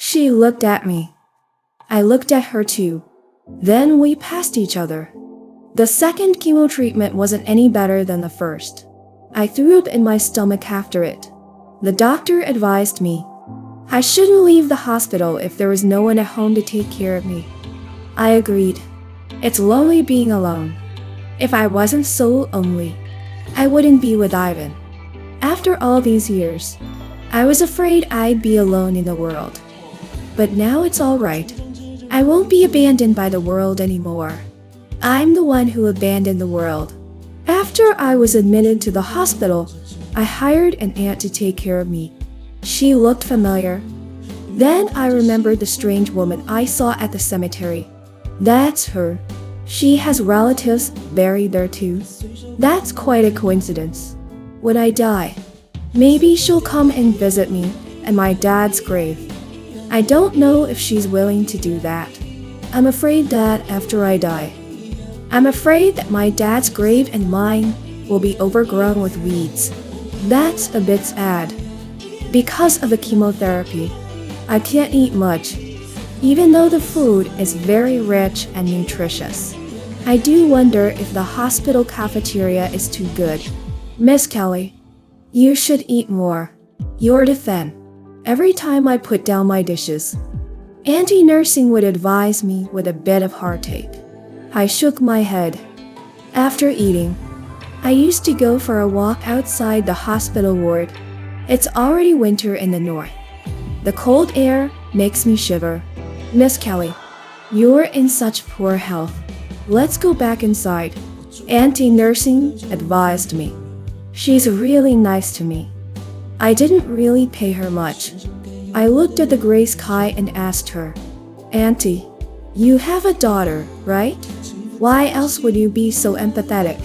She looked at me. I looked at her too. Then we passed each other. The second chemo treatment wasn't any better than the first. I threw up in my stomach after it. The doctor advised me I shouldn't leave the hospital if there was no one at home to take care of me. I agreed. It's lonely being alone. If I wasn't so lonely, I wouldn't be with Ivan. After all these years, I was afraid I'd be alone in the world. But now it's all right. I won't be abandoned by the world anymore. I'm the one who abandoned the world. After I was admitted to the hospital, I hired an aunt to take care of me. She looked familiar. Then I remembered the strange woman I saw at the cemetery. That's her. She has relatives buried there too. That's quite a coincidence. When I die, maybe she'll come and visit me at my dad's grave. I don't know if she's willing to do that. I'm afraid that after I die, I'm afraid that my dad's grave and mine will be overgrown with weeds. That's a bit sad. Because of the chemotherapy, I can't eat much, even though the food is very rich and nutritious. I do wonder if the hospital cafeteria is too good. Miss Kelly, you should eat more. You're too thin. Every time I put down my dishes, Auntie Nursing would advise me with a bit of heartache. I shook my head. After eating, I used to go for a walk outside the hospital ward. It's already winter in the north. The cold air makes me shiver. Miss Kelly, you're in such poor health. Let's go back inside. Auntie Nursing advised me. She's really nice to me. I didn't really pay her much. I looked at the gray sky and asked her, Auntie, you have a daughter, right? Why else would you be so empathetic?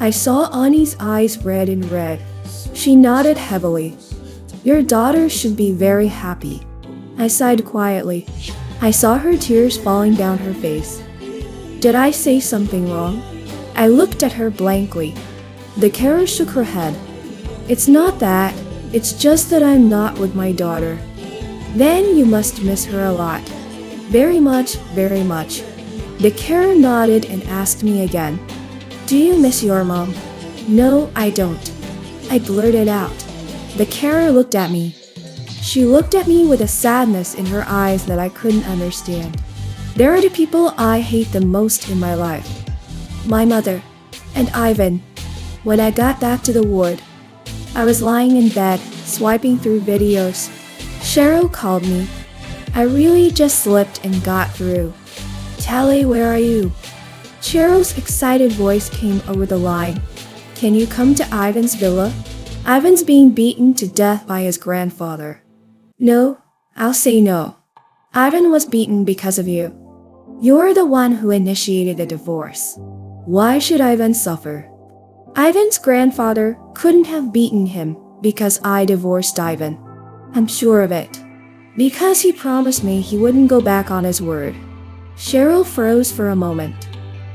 I saw Annie's eyes red and red. She nodded heavily. Your daughter should be very happy. I sighed quietly. I saw her tears falling down her face. Did I say something wrong? I looked at her blankly. The carer shook her head. It's not that. It's just that I'm not with my daughter. Then you must miss her a lot. Very much, very much. The carer nodded and asked me again. Do you miss your mom? No, I don't. I blurted out. The carer looked at me. She looked at me with a sadness in her eyes that I couldn't understand. There are the people I hate the most in my life. My mother and Ivan. When I got back to the ward, I was lying in bed, swiping through videos. Cheryl called me. I really just slipped and got through. Tally, where are you? Cheryl's excited voice came over the line. Can you come to Ivan's villa? Ivan's being beaten to death by his grandfather. No, I'll say no. Ivan was beaten because of you. You're the one who initiated the divorce. Why should Ivan suffer? Ivan's grandfather couldn't have beaten him because I divorced Ivan. I'm sure of it. Because he promised me he wouldn't go back on his word. Cheryl froze for a moment.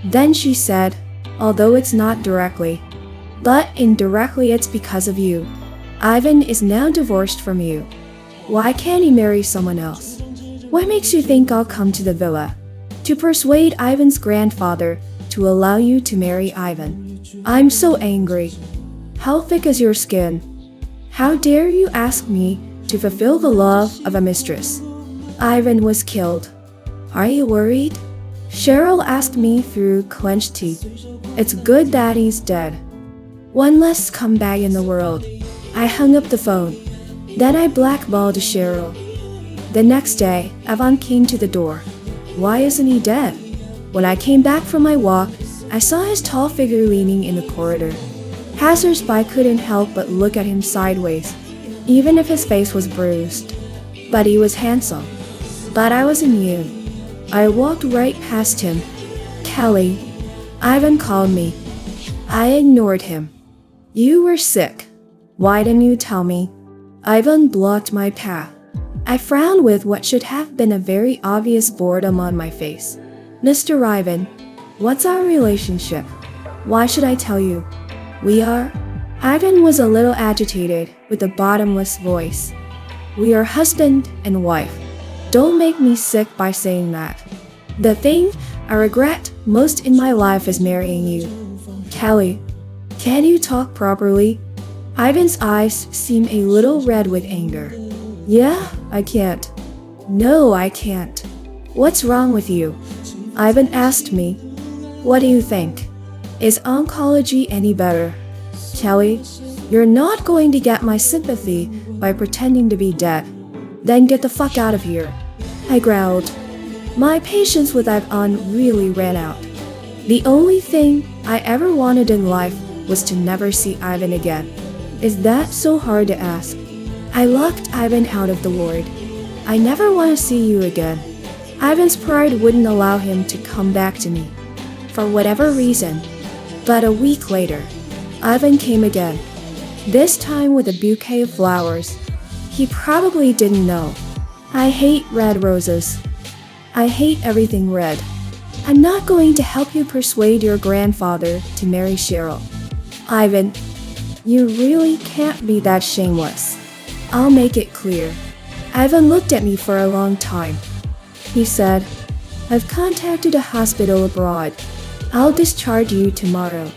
Then she said, although it's not directly, but indirectly it's because of you. Ivan is now divorced from you. Why can't he marry someone else? What makes you think I'll come to the villa? To persuade Ivan's grandfather to allow you to marry Ivan. I'm so angry. How thick is your skin? How dare you ask me to fulfill the love of a mistress? Ivan was killed. Are you worried? Cheryl asked me through clenched teeth. It's good that he's dead. One less scumbag in the world. I hung up the phone. Then I blackballed Cheryl. The next day, Ivan came to the door. Why isn't he dead? When I came back from my walk, I saw his tall figure leaning in the corridor. Passers-by couldn't help but look at him sideways, even if his face was bruised. But he was handsome. But I was immune. I walked right past him. Kelly. Ivan called me. I ignored him. You were sick. Why didn't you tell me? Ivan blocked my path. I frowned with what should have been a very obvious boredom on my face. Mr. Ivan, what's our relationship? Why should I tell you? We are? Ivan was a little agitated with a bottomless voice. We are husband and wife. Don't make me sick by saying that. The thing I regret most in my life is marrying you. Kelly, can you talk properly? Ivan's eyes seem a little red with anger. Yeah, I can't. No, I can't. What's wrong with you? Ivan asked me. What do you think? Is oncology any better? Kelly, you're not going to get my sympathy by pretending to be dead. Then get the fuck out of here. I growled. My patience with Ivan really ran out. The only thing I ever wanted in life was to never see Ivan again. Is that so hard to ask? I locked Ivan out of the ward. I never want to see you again. Ivan's pride wouldn't allow him to come back to me, for whatever reason. But a week later, Ivan came again, this time with a bouquet of flowers. He probably didn't know. I hate red roses. I hate everything red. I'm not going to help you persuade your grandfather to marry Cheryl. Ivan, you really can't be that shameless. I'll make it clear. Ivan looked at me for a long time. He said, I've contacted a hospital abroad. I'll discharge you tomorrow.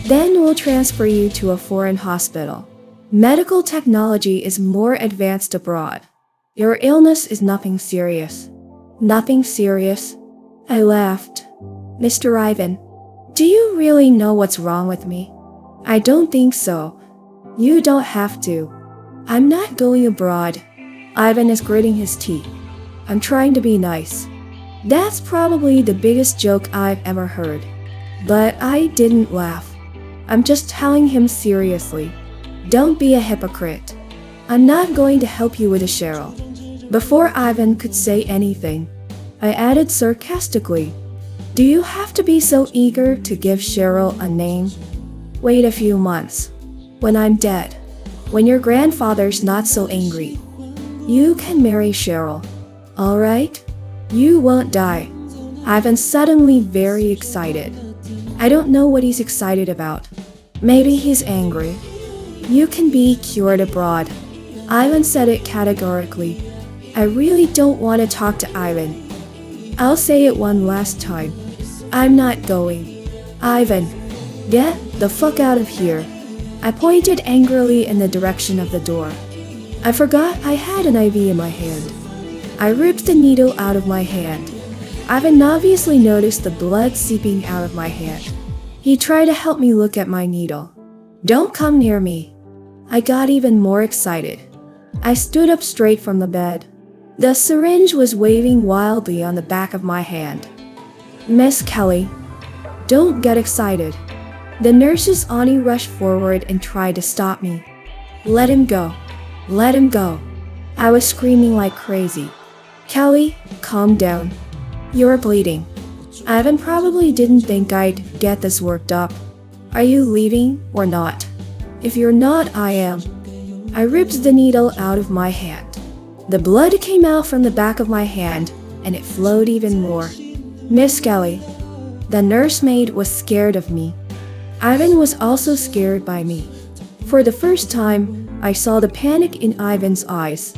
Then we'll transfer you to a foreign hospital. Medical technology is more advanced abroad. Your illness is nothing serious. Nothing serious? I laughed. Mr. Ivan, do you really know what's wrong with me? I don't think so. You don't have to. I'm not going abroad. Ivan is gritting his teeth. I'm trying to be nice. That's probably the biggest joke I've ever heard. But I didn't laugh. I'm just telling him seriously. Don't be a hypocrite. I'm not going to help you with a Cheryl. Before Ivan could say anything, I added sarcastically, do you have to be so eager to give Cheryl a name? Wait a few months. When I'm dead. When your grandfather's not so angry. You can marry Cheryl. Alright? You won't die. Ivan's suddenly very excited. I don't know what he's excited about. Maybe he's angry. You can be cured abroad. Ivan said it categorically. I really don't want to talk to Ivan. I'll say it one last time. I'm not going. Ivan, get the fuck out of here. I pointed angrily in the direction of the door. I forgot I had an IV in my hand. I ripped the needle out of my hand. Ivan obviously noticed the blood seeping out of my hand. He tried to help me look at my needle. Don't come near me. I got even more excited. I stood up straight from the bed. The syringe was waving wildly on the back of my hand. Miss Kelly, don't get excited. The nurse's Ani rushed forward and tried to stop me. Let him go. Let him go. I was screaming like crazy. Kelly, calm down. You're bleeding. Ivan probably didn't think I'd get this worked up. Are you leaving or not? If you're not, I am. I ripped the needle out of my hand. The blood came out from the back of my hand, and it flowed even more. Miss Kelly, the nursemaid was scared of me. Ivan was also scared by me. For the first time, I saw the panic in Ivan's eyes.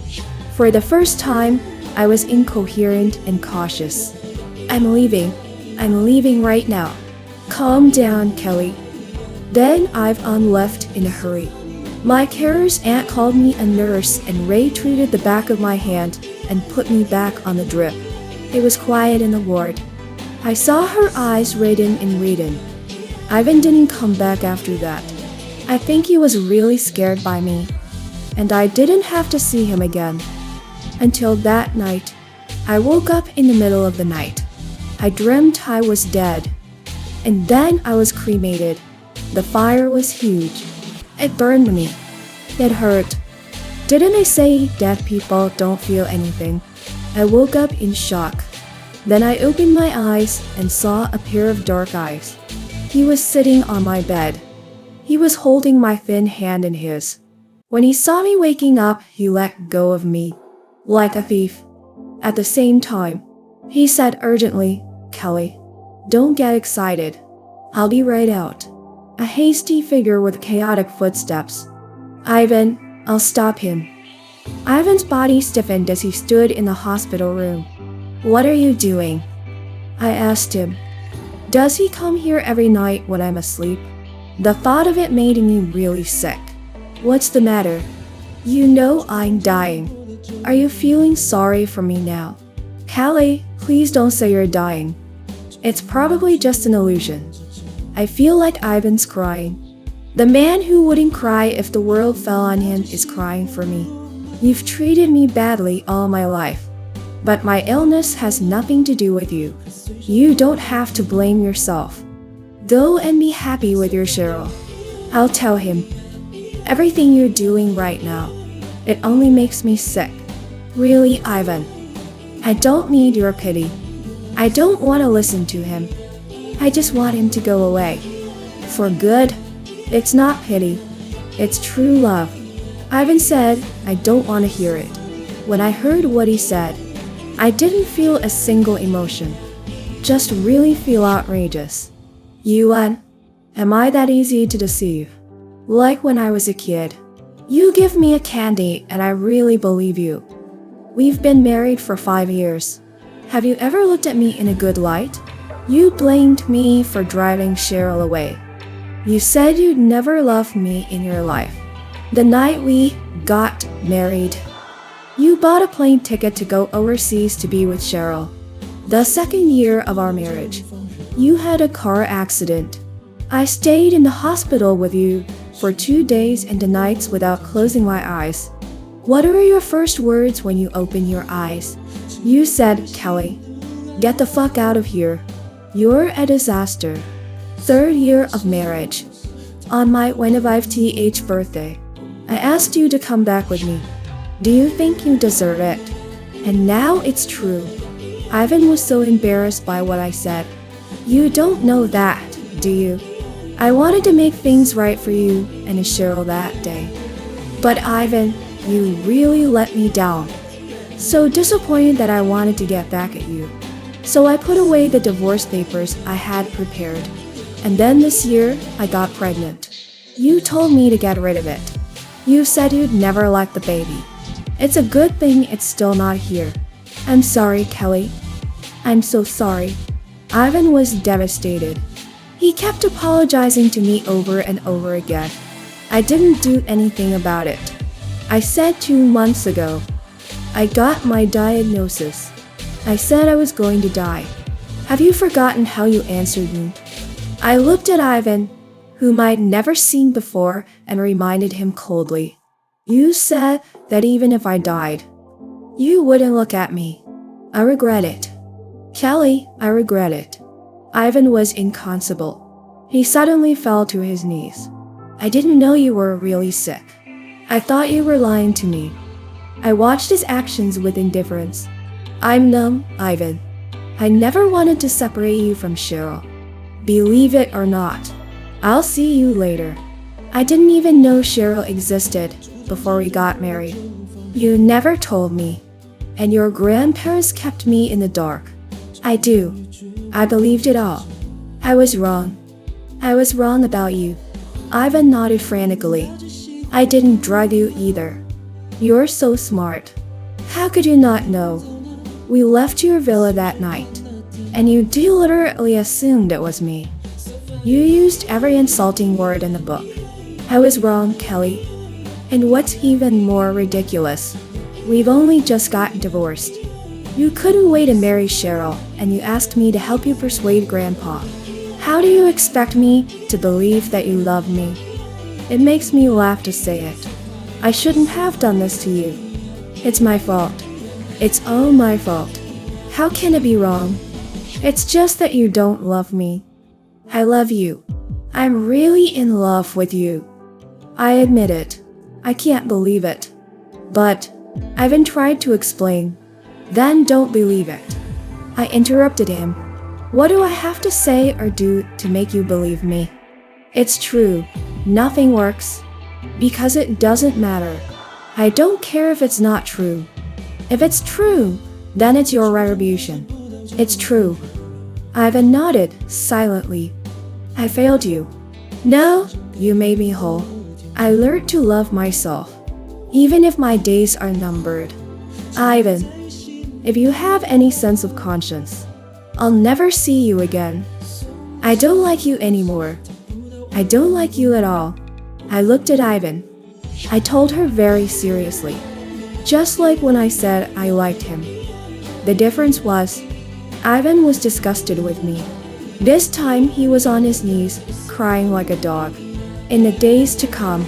For the first time, I was incoherent and cautious. I'm leaving. I'm leaving right now. Calm down, Kelly. Then Ivan left in a hurry. My carer's aunt called me a nurse and Ray treated the back of my hand and put me back on the drip. It was quiet in the ward. I saw her eyes redden and redden. Ivan didn't come back after that. I think he was really scared by me. And I didn't have to see him again. Until that night, I woke up in the middle of the night. I dreamt I was dead. And then I was cremated. The fire was huge. It burned me. It hurt. Didn't I say dead people don't feel anything? I woke up in shock. Then I opened my eyes and saw a pair of dark eyes. He was sitting on my bed. He was holding my thin hand in his. When he saw me waking up, he let go of me, like a thief. At the same time, he said urgently, Kelly, don't get excited. I'll be right out. A hasty figure with chaotic footsteps. Ivan, I'll stop him. Ivan's body stiffened as he stood in the hospital room. What are you doing? I asked him. Does he come here every night when I'm asleep? The thought of it made me really sick. What's the matter? You know I'm dying. Are you feeling sorry for me now? Callie, please don't say you're dying. It's probably just an illusion. I feel like Ivan's crying. The man who wouldn't cry if the world fell on him is crying for me. You've treated me badly all my life. But my illness has nothing to do with you. You don't have to blame yourself. Go and be happy with your Cheryl. I'll tell him. Everything you're doing right now, it only makes me sick. Really, Ivan. I don't need your pity. I don't want to listen to him. I just want him to go away. For good. It's not pity. It's true love. Ivan said, I don't want to hear it. When I heard what he said, I didn't feel a single emotion. Just really feel outrageous. Yuan, am I that easy to deceive? Like when I was a kid. You give me a candy and I really believe you. We've been married for 5 years. Have you ever looked at me in a good light? You blamed me for driving Cheryl away. You said you'd never love me in your life. The night we got married, you bought a plane ticket to go overseas to be with Cheryl. The second year of our marriage, you had a car accident. I stayed in the hospital with you for 2 days and 2 nights without closing my eyes. What were your first words when you opened your eyes? You said, Kelly, get the fuck out of here. You're a disaster. 3rd year of marriage. On my 25th birthday, I asked you to come back with me. Do you think you deserve it? And now it's true. Ivan was so embarrassed by what I said. You don't know that, do you? I wanted to make things right for you and Cheryl that day. But Ivan, you really let me down. So disappointed that I wanted to get back at you. So I put away the divorce papers I had prepared. And then this year, I got pregnant. You told me to get rid of it. You said you'd never like the baby. It's a good thing it's still not here. I'm sorry, Kelly. I'm so sorry. Ivan was devastated. He kept apologizing to me over and over again. I didn't do anything about it. I said 2 months ago, I got my diagnosis. I said I was going to die. Have you forgotten how you answered me? I looked at Ivan, whom I'd never seen before, and reminded him coldly. You said that even if I died, you wouldn't look at me. I regret it. Kelly, I regret it. Ivan was inconsolable. He suddenly fell to his knees. I didn't know you were really sick. I thought you were lying to me. I watched his actions with indifference. I'm numb, Ivan. I never wanted to separate you from Cheryl. Believe it or not. I'll see you later. I didn't even know Cheryl existed before we got married. You never told me. And your grandparents kept me in the dark. I do. I believed it all. I was wrong. I was wrong about you. Ivan nodded frantically. I didn't drug you either. You're so smart. How could you not know? We left your villa that night, and you deliberately assumed it was me. You used every insulting word in the book. I was wrong, Kelly. And what's even more ridiculous, we've only just gotten divorced. You couldn't wait to marry Cheryl, and you asked me to help you persuade Grandpa. How do you expect me to believe that you love me? It makes me laugh to say it. I shouldn't have done this to you. It's my fault. It's all my fault. How can it be wrong? It's just that you don't love me. I love you. I'm really in love with you. I admit it. I can't believe it. But Ivan tried to explain. Then don't believe it. I interrupted him. What do I have to say or do to make you believe me? It's true. Nothing works. Because it doesn't matter. I don't care if it's not true. If it's true, then it's your retribution. It's true. Ivan nodded silently. I failed you. No, you made me whole. I learned to love myself. even if my days are numbered. Ivan, if you have any sense of conscience, I'll never see you again. I don't like you anymore. I don't like you at all. I looked at Ivan. I told her very seriously, just like when I said I liked him. The difference was, Ivan was disgusted with me. This time he was on his knees, crying like a dog. In the days to come,